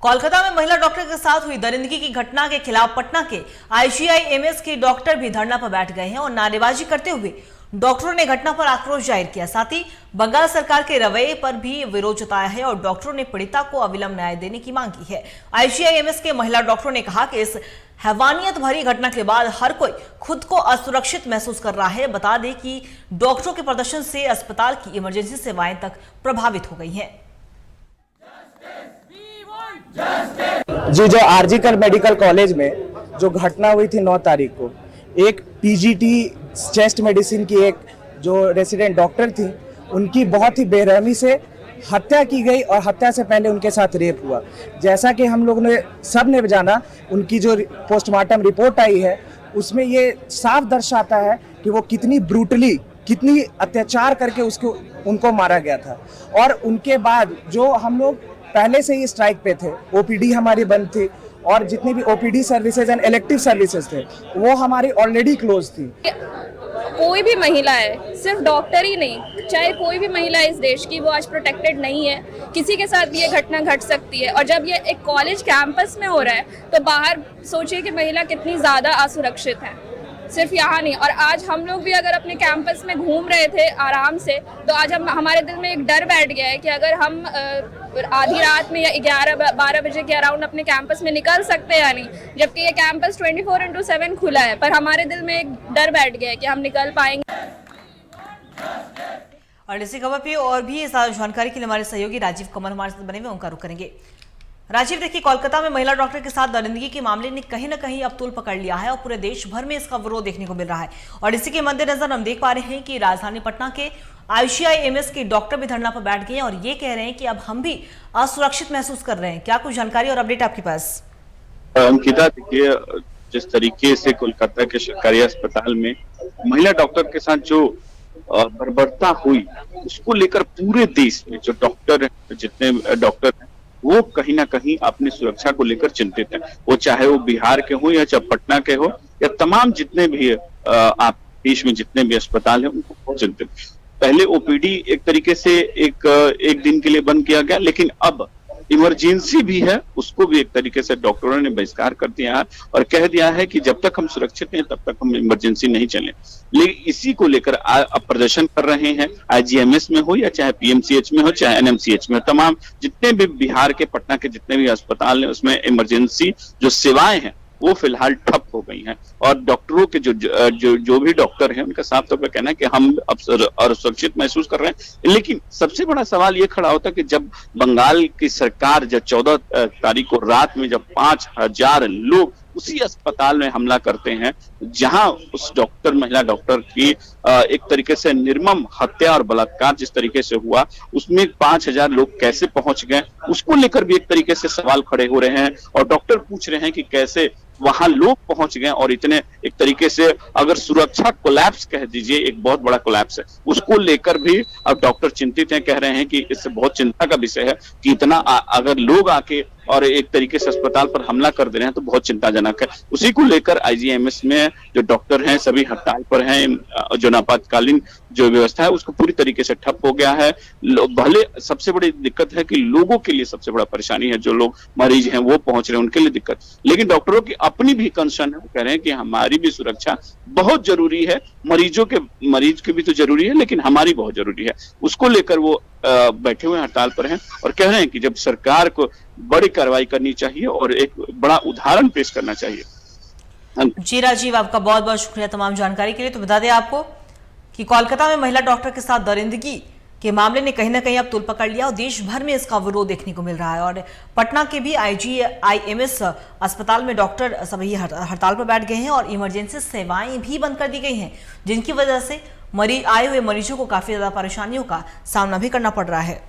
कोलकाता में महिला डॉक्टर के साथ हुई दरिंदगी की घटना के खिलाफ पटना के आईजीआईएमएस के डॉक्टर भी धरना पर बैठ गए हैं और नारेबाजी करते हुए डॉक्टरों ने घटना पर आक्रोश जाहिर किया। साथ ही बंगाल सरकार के रवैये पर भी विरोध जताया है और डॉक्टरों ने पीड़िता को अविलंब न्याय देने की मांग की है। आईजीआईएमएस के महिला डॉक्टरों ने कहा कि इस हैवानियत भरी घटना के बाद हर कोई खुद को असुरक्षित महसूस कर रहा है। बता दें कि डॉक्टरों के प्रदर्शन से अस्पताल की इमरजेंसी सेवाएं तक प्रभावित हो गई हैं। जी, जो आरजीकर मेडिकल कॉलेज में जो घटना हुई थी 9 तारीख को, एक पीजीटी चेस्ट मेडिसिन की एक जो रेसिडेंट डॉक्टर थी, उनकी बहुत ही बेरहमी से हत्या की गई और हत्या से पहले उनके साथ रेप हुआ। जैसा कि हम लोग ने सब ने जाना, उनकी जो पोस्टमार्टम रिपोर्ट आई है उसमें ये साफ दर्शाता है कि वो कितनी ब्रूटली, कितनी अत्याचार करके उनको मारा गया था। और उनके बाद जो हम लोग पहले से ही स्ट्राइक पे थे, ओपीडी हमारी बंद थी और जितनी भी OPD services and elective services थे वो हमारी ऑलरेडी क्लोज थी। कोई भी महिला है, सिर्फ डॉक्टर ही नहीं, चाहे कोई भी महिला इस देश की, वो आज प्रोटेक्टेड नहीं है। किसी के साथ भी ये घटना घट सकती है और जब ये एक कॉलेज कैंपस में हो रहा है तो बाहर सोचिए कि महिला कितनी ज़्यादा असुरक्षित है। सिर्फ यहाँ नहीं, और आज हम लोग भी अगर अपने कैंपस में घूम रहे थे आराम से, तो आज हमारे दिल में एक डर बैठ गया है कि अगर हम आधी रात में या 11-12 बजे के अराउंड अपने कैंपस में निकल सकते हैं या नहीं, जबकि ये कैंपस 24/7 खुला है, पर हमारे दिल में एक डर बैठ गया है कि हम निकल पाएंगे। और इसी खबर पे और भी जानकारी के लिए हमारे सहयोगी राजीव कमल हमारे साथ बने हुए, उनका रुख करेंगे। राजीव, देखिए, कोलकाता में महिला डॉक्टर के साथ दरिंदगी के मामले ने कहीं न कहीं अब तूल पकड़ लिया है और पूरे देश भर में इसका विरोध देखने को मिल रहा है। और इसी के मद्देनजर हम देख पा रहे हैं कि राजधानी पटना के आईजीआईएमएस के डॉक्टर भी धरना पर बैठ गए हैं और ये कह रहे हैं कि अब हम भी असुरक्षित महसूस कर रहे हैं। क्या कुछ जानकारी और अपडेट आपके पास? अंकिता, देखिए, जिस तरीके से कोलकाता के सरकारी अस्पताल में महिला डॉक्टर के साथ जो बर्बरता हुई, उसको लेकर पूरे देश में जो डॉक्टर, जितने डॉक्टर हैं, वो कहीं ना कहीं अपनी सुरक्षा को लेकर चिंतित है। वो चाहे वो बिहार के हो या चाहे पटना के हो या तमाम जितने भी आप देश में जितने भी अस्पताल हैं, उनको बहुत चिंतित। पहले ओपीडी एक तरीके से एक दिन के लिए बंद किया गया, लेकिन अब इमरजेंसी भी है, उसको भी एक तरीके से डॉक्टरों ने बहिष्कार कर दिया है और कह दिया है कि जब तक हम सुरक्षित हैं तब तक हम इमरजेंसी नहीं चले। लेकिन इसी को लेकर अब प्रदर्शन कर रहे हैं, आईजीएमएस में हो या चाहे पीएमसीएच में हो, चाहे एनएमसीएच में, तमाम जितने भी बिहार के, पटना के जितने भी अस्पताल हैं, उसमें इमरजेंसी जो सेवाएं हैं वो फिलहाल ठप हो गई हैं। और डॉक्टरों के जो भी डॉक्टर हैं, उनका साफ तौर पर कहना है कि हम अब असुरक्षित महसूस कर रहे हैं। लेकिन सबसे बड़ा सवाल ये खड़ा होता है कि जब बंगाल की सरकार जब 14 तारीख को रात में जब 5000 लोग उसी अस्पताल में हमला करते हैं, जहां उस महिला डॉक्टर की एक तरीके से निर्मम हत्या और बलात्कार जिस तरीके से हुआ, उसमें 5000 लोग कैसे पहुंच गए, उसको लेकर भी एक तरीके से सवाल खड़े हो रहे हैं। और डॉक्टर पूछ रहे हैं कि कैसे वहां लोग पहुंच गए और इतने, एक तरीके से अगर सुरक्षा कोलैप्स कह दीजिए, एक बहुत बड़ा कोलैप्स है, उसको लेकर भी अब डॉक्टर चिंतित हैं। कह रहे हैं कि इससे बहुत चिंता का विषय है कि इतना अगर लोग आके और एक तरीके से अस्पताल पर हमला कर दे रहे हैं तो बहुत चिंताजनक है। उसी को लेकर आईजीआईएमएस में जो डॉक्टर हैं सभी हड़ताल पर हैं। जो आपातकालीन जो व्यवस्था है उसको पूरी तरीके से ठप हो गया है। भले सबसे बड़ी दिक्कत है कि लोगों के लिए सबसे बड़ा परेशानी है, जो लोग मरीज हैं वो पहुंच रहे हैं, उनके लिए दिक्कत। लेकिन डॉक्टरों की अपनी भी कंसर्न है, वो कह रहे हैं कि हमारी भी सुरक्षा बहुत जरूरी है, मरीज की भी तो जरूरी है, लेकिन हमारी बहुत जरूरी है। उसको लेकर वो बैठे हुए हड़ताल पर हैं और कह रहे हैं कि जब सरकार को बड़ी कार्रवाई करनी चाहिए और एक बड़ा उदाहरण पेश करना चाहिए। जी राजीव, आपका बहुत बहुत शुक्रिया तमाम जानकारी के लिए। तो बता दें आपको कि कोलकाता में महिला डॉक्टर के साथ दरिंदगी के मामले ने कहीं ना कहीं अब तूल पकड़ लिया और देश भर में इसका विरोध देखने को मिल रहा है। और पटना के भी आईजीआईएमएस अस्पताल में डॉक्टर सभी हड़ताल पर बैठ गए हैं और इमरजेंसी सेवाएं भी बंद कर दी गई हैं, जिनकी वजह से आए हुए मरीजों को काफी ज्यादा परेशानियों का सामना भी करना पड़ रहा है।